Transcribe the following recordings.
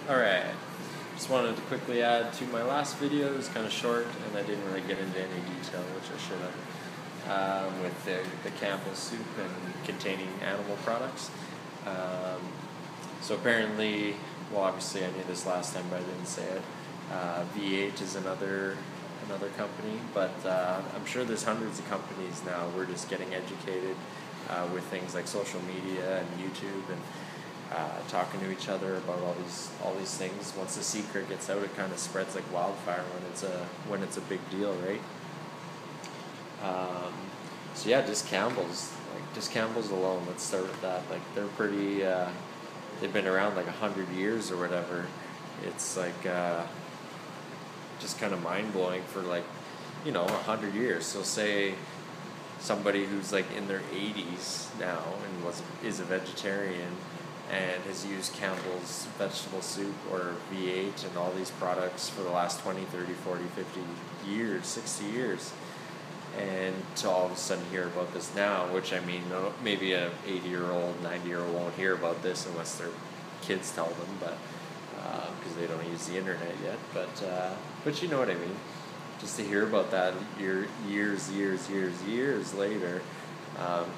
Alright, just wanted to quickly add to my last video. It was kind of short and I didn't really get into any detail, which I should have, with the Campbell soup and containing animal products. So apparently, well, obviously I knew this last time but I didn't say it, V8 is another company, but I'm sure there's hundreds of companies now. We're just getting educated with things like social media and YouTube and talking to each other about all these things. Once the secret gets out, it kind of spreads like wildfire when it's a big deal, right? So yeah, just Campbell's alone. Let's start with that. Like they're pretty. They've been around like 100 years or whatever. It's like just kind of mind blowing for 100 years. So say somebody who's like in their 80s now and is a vegetarian and has used Campbell's vegetable soup or V8 and all these products for the last 20, 30, 40, 50 years, 60 years, and to all of a sudden hear about this now, which I mean, maybe a 80-year-old, 90-year-old won't hear about this unless their kids tell them, but because they don't use the internet yet, but you know what I mean. Just to hear about that years later,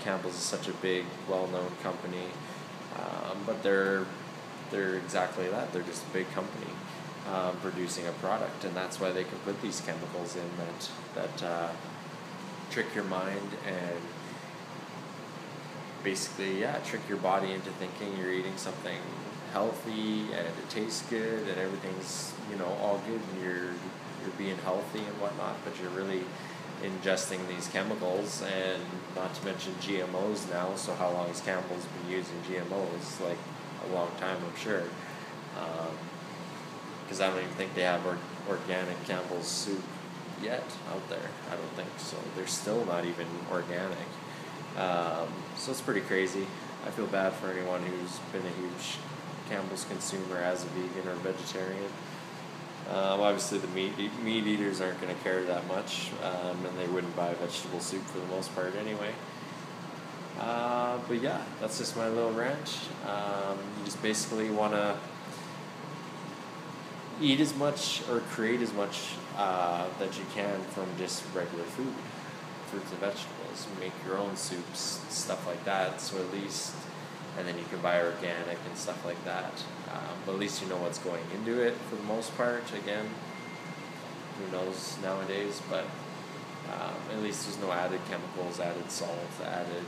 Campbell's is such a big, well-known company, but they're exactly that. They're just a big company producing a product, and that's why they can put these chemicals in that trick your mind and basically, trick your body into thinking you're eating something healthy and it tastes good and everything's all good and you're being healthy and whatnot, but you're really ingesting these chemicals, and not to mention GMOs now. So how long has Campbell's been using GMOs? Like a long time, I'm sure. Because I don't even think they have organic Campbell's soup yet out there. I don't think so. They're still not even organic. So it's pretty crazy. I feel bad for anyone who's been a huge Campbell's consumer as a vegan or vegetarian. Obviously the meat eaters aren't going to care that much, and they wouldn't buy vegetable soup for the most part anyway. But yeah, that's just my little rant. You just basically want to eat as much or create as much that you can from just regular food, fruits and vegetables. Make your own soups, stuff like that. So at least, and then you can buy organic and stuff like that. But at least you know what's going into it for the most part. Again, who knows nowadays, but at least there's no added chemicals, added salt, added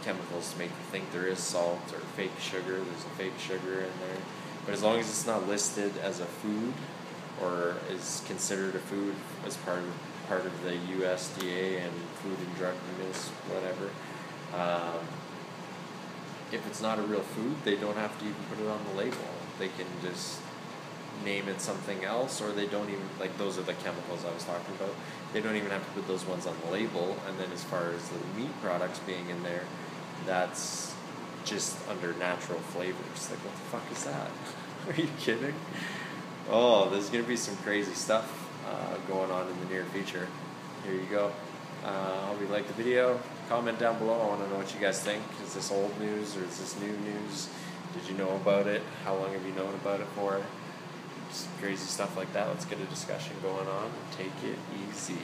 chemicals to make you think there is salt, or fake sugar. There's a fake sugar in there. But as long as it's not listed as a food or is considered a food as part of the USDA and Food and Drug Administration, whatever, if it's not a real food, they don't have to even put it on the label. They can just name it something else, or they don't even, like those are the chemicals I was talking about. They don't even have to put those ones on the label. And then as far as the meat products being in there, that's just under natural flavors. Like, what the fuck is that? Are you kidding? Oh, there's going to be some crazy stuff going on in the near future. Here you go. Hope you liked the video. Comment down below. I want to know what you guys think. Is this old news or is this new news? Did you know about it? How long have you known about it for? Just crazy stuff like that. Let's get a discussion going on. Take it easy.